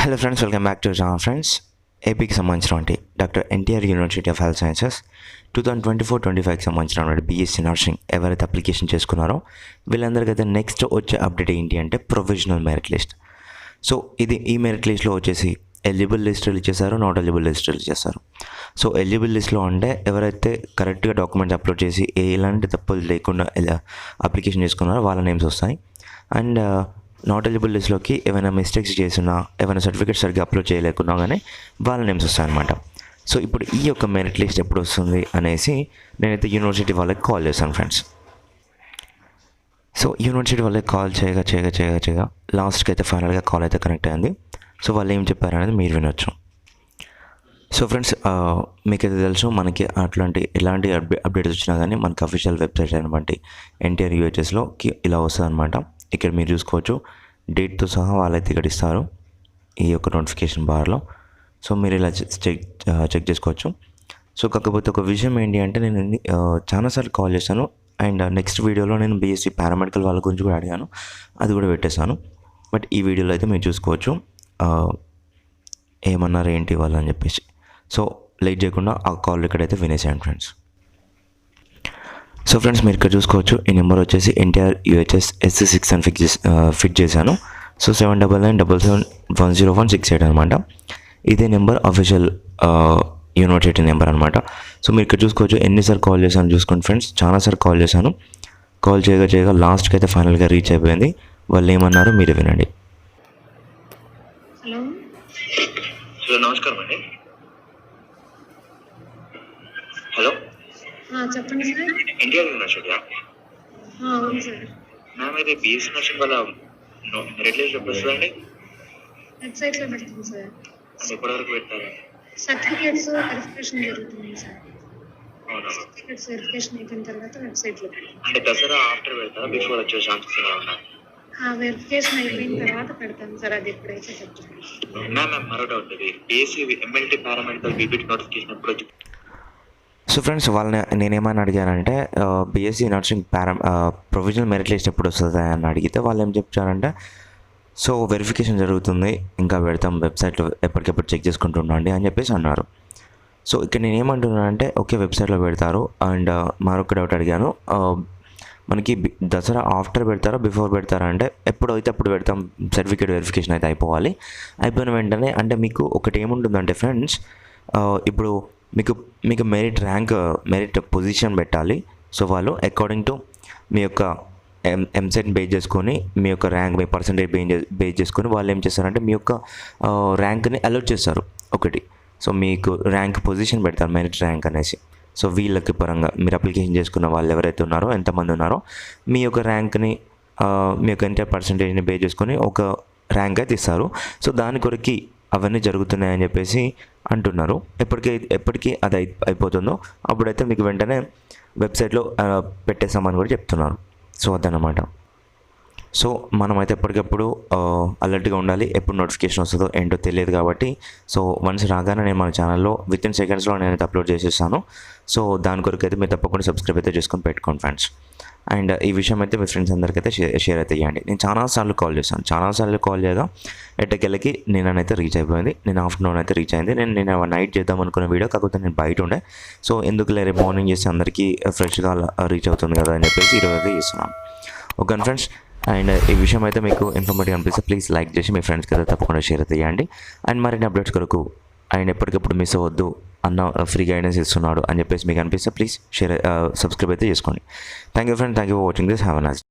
Hello friends, welcome back to channel friends. ఏపీకి సంబంధించినటువంటి doctor NTR university of health sciences 2024-25కి సంబంధించినటువంటి BSc nursing ఎవరైతే అప్లికేషన్ చేసుకున్నారో వీళ్ళందరికైతే నెక్స్ట్ వచ్చే అప్డేట్ ఏంటి అంటే ప్రొవిజనల్ మెరిట్ లిస్ట్. సో ఈ మెరిట్ లిస్ట్లో వచ్చేసి ఎలిజిబుల్ లిస్ట్ రిలీజ్ చేశారు, నాట్ ఎలిజిబుల్ లిస్ట్ రిలీజ్ చేశారు. సో ఎలిజిబుల్ లిస్ట్లో అంటే ఎవరైతే కరెక్ట్గా డాక్యుమెంట్స్ అప్లోడ్ చేసి ఎలాంటి తప్పులు లేకుండా అప్లికేషన్ చేసుకున్నారో వాళ్ళ నేమ్స్ వస్తాయి. అండ్ నాట్ ఎలిజిబుల్ లిస్ట్లోకి ఏమైనా మిస్టేక్స్ చేసినా, ఏమైనా సర్టిఫికేట్ సరిగ్గా అప్లోడ్ చేయలేకున్నా కానీ వాళ్ళ నేమ్స్ వస్తాయన్నమాట. సో ఇప్పుడు ఈ యొక్క మెరిట్ లిస్ట్ ఎప్పుడు వస్తుంది అనేసి నేనైతే యూనివర్సిటీ వాళ్ళకి కాల్ చేశాను ఫ్రెండ్స్. సో యూనివర్సిటీ వాళ్ళకి కాల్ చేయగా లాస్ట్కి అయితే ఫైనల్గా కాల్ అయితే కనెక్ట్ అయింది. సో వాళ్ళు ఏం చెప్పారు అనేది మీరు వినొచ్చు. సో ఫ్రెండ్స్, మీకైతే తెలుసు మనకి ఎలాంటి అప్డేట్స్ వచ్చినా కానీ మనకి అఫీషియల్ వెబ్సైట్ అయినటువంటి ఎన్టీఆర్ యూహెచ్ఎస్లోకి ఇలా వస్తుంది అనమాట. ఇక్కడ మీరు చూసుకోవచ్చు, డేట్తో సహా వాళ్ళైతే ఇక్కడ ఇస్తారు ఈ యొక్క నోటిఫికేషన్ బార్లో. సో మీరు ఇలా చెక్ చేసుకోవచ్చు. సో కాకపోతే ఒక విషయం ఏంటి అంటే, నేను చాలాసార్లు కాల్ చేశాను అండ్ నెక్స్ట్ వీడియోలో నేను బీఎస్సీ పారామెడికల్ వాళ్ళ గురించి కూడా అడిగాను, అది కూడా పెట్టేశాను. బట్ ఈ వీడియోలో అయితే మీరు చూసుకోవచ్చు ఏమన్నారు ఏంటి వాళ్ళు అని చెప్పేసి. సో లేట్ చేయకుండా ఆ కాల్ ఇక్కడైతే వినేసాను ఫ్రెండ్స్. సో ఫ్రెండ్స్, మీరు ఇక్కడ చూసుకోవచ్చు, ఈ నెంబర్ వచ్చేసి ఎన్టీఆర్ యూహెచ్ఎస్ SC6 అని ఫిట్ చేశాను. సో 7997710168 అనమాట. ఇదే నెంబర్ అఫీషియల్ యూనివర్సిటీ నెంబర్ అనమాట. సో మీరు ఇక్కడ చూసుకోవచ్చు ఎన్నిసార్లు కాల్ చేశాను చూసుకోండి ఫ్రెండ్స్, చాలాసార్లు కాల్ చేశాను. కాల్ చేయగా లాస్ట్కి అయితే ఫైనల్గా రీచ్ అయిపోయింది. వాళ్ళు ఏమన్నారు మీరు వినండి. హలో నమస్కారం అండి. హలో చెప్పండి సార్. ఎన్టీఆర్ యూనివర్సిటీయా? అవును సార్. మ్యామ్, ఇది బీఎస్సీ నర్సింగ్ వల్ల మెరిట్ లిస్ట్ ఎప్పుడు వస్తుందండి? వెబ్సైట్లో పెడుతుంది సార్. అది ఎప్పటి వరకు పెడతారు? సర్టిఫికేట్స్ వెరిఫికేషన్ జరుగుతుంది సార్. అవునా? సర్టిఫికేట్స్ వెరిఫికేషన్ అయిపోయిన తర్వాత వెబ్సైట్లో పెడతాం. అంటే దసరా ఆఫ్టర్ పెడతారా, బిఫోర్ వచ్చే ఛాన్సెస్ ఉన్నాయి? వెరిఫికేషన్ అయిపోయిన తర్వాత పెడతాం సార్, అది ఎప్పుడైతే చెప్తాను. మ్యామ్, మరో డౌట్, ఇది BSc MLT paramedical BPT notification ఎప్పుడు వచ్చి? సో ఫ్రెండ్స్, వాళ్ళని నేనేమని అడిగానంటే BSc nursing provisional merit list ఎప్పుడు వస్తుంది అని అడిగితే వాళ్ళు ఏం చెప్తారంటే, సో వెరిఫికేషన్ జరుగుతుంది, ఇంకా పెడతాం వెబ్సైట్లో, ఎప్పటికెప్పుడు చెక్ చేసుకుంటుండండి అని చెప్పేసి అన్నారు. సో ఇక్కడ నేను ఏమంటున్నానంటే, ఓకే వెబ్సైట్లో పెడతారు. అండ్ మరొక డౌట్ అడిగాను, మనకి దసరా ఆఫ్టర్ పెడతారా బిఫోర్ పెడతారా అంటే, ఎప్పుడైతే అప్పుడు పెడతాం, సర్టిఫికేట్ వెరిఫికేషన్ అయితే అయిపోవాలి. అయిపోయిన వెంటనే అంటే మీకు ఒకటి ఏముంటుందంటే ఫ్రెండ్స్, ఇప్పుడు మీకు మెరిట్ పొజిషన్ పెట్టాలి. సో వాళ్ళు అకార్డింగ్ టు మీ యొక్క ఎంసెట్ బేస్ చేసుకొని, మీ యొక్క ర్యాంక్, మీ పర్సంటేజ్ బేస్ చేసుకొని వాళ్ళు ఏం చేస్తారంటే మీ యొక్క ర్యాంక్ని అలౌట్ చేస్తారు ఒకటి. సో మీకు ర్యాంక్ పొజిషన్ పెడతారు, మెరిట్ ర్యాంక్ అనేసి. సో వీళ్ళకి పరంగా మీరు అప్లికేషన్ చేసుకున్న వాళ్ళు ఎవరైతే ఉన్నారో, ఎంతమంది ఉన్నారో, మీ యొక్క ర్యాంక్ని, మీ యొక్క ఎంటర్ పర్సంటేజ్ని బేస్ చేసుకొని ఒక ర్యాంక్ అయితే ఇస్తారు. సో దాని కొరకు అవన్నీ జరుగుతున్నాయని చెప్పేసి అంటున్నారు. ఎప్పటికీ అది అయిపోతుందో అప్పుడైతే మీకు వెంటనే వెబ్సైట్లో పెట్టేస్తామని కూడా చెప్తున్నారు. సో అదన్నమాట. సో మనమైతే ఎప్పటికప్పుడు అలర్ట్గా ఉండాలి. ఎప్పుడు నోటిఫికేషన్ వస్తుందో ఏంటో తెలియదు కాబట్టి, సో వన్స్ రాగానే నేను మన ఛానల్లో వితిన్ సెకండ్స్లో నేనైతే అప్లోడ్ చేసేస్తాను. సో దాని కొరకు అయితే మీరు తప్పకుండా సబ్స్క్రైబ్ అయితే చేసుకొని పెట్టుకోండి ఫ్రెండ్స్. అండ్ ఈ విషయం అయితే మీ ఫ్రెండ్స్ అందరికైతే షేర్ అయితే చేయండి. నేను చాలాసార్లు కాల్ చేయగా ఎట్టకెళ్ళకి నేనైతే రీచ్ అయిపోయింది. నేను ఆఫ్టర్నూన్ అయితే రీచ్ అయింది. నేను నైట్ చేద్దాం అనుకున్న వీడియో, కాకపోతే నేను బయట ఉండే. సో ఎందుకులే, రేపు మార్నింగ్ చేసి అందరికీ ఫ్రెష్గా రీచ్ అవుతుంది కదా అని చెప్పేసి ఈరోజు అయితే చేస్తున్నాను. ఓకే ఫ్రెండ్స్, అండ్ ఈ విషయం అయితే మీకు ఇన్ఫర్మేటివ్ అనిపిస్తే ప్లీజ్ లైక్ చేసి మీ ఫ్రెండ్స్కి అయితే తప్పకుండా షేర్ అయితే చేయండి. అండ్ మరిన్ని అప్డేట్స్ కొరకు అండ్ ఎప్పటికప్పుడు మిస్ అవ్వద్దు, అన్న ఫ్రీ గైడెన్స్ ఇస్తున్నాడు అని చెప్పేసి మీకు అనిపిస్తే ప్లీజ్ సబ్స్క్రైబ్ అయితే చేసుకోండి. Thank you friend, thank you for watching this. Have a nice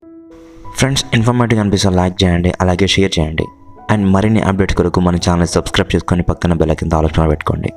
friends. Informative అనిపిస్తే లైక్ చేయండి, అలాగే షేర్ చేయండి. అండ్ మరిన్ని అప్డేట్స్ కొరకు మన ఛానల్ సబ్స్క్రైబ్ చేసుకొని పక్కన బెల్ ఐకాన్ ఆల్ పెట్టుకోండి.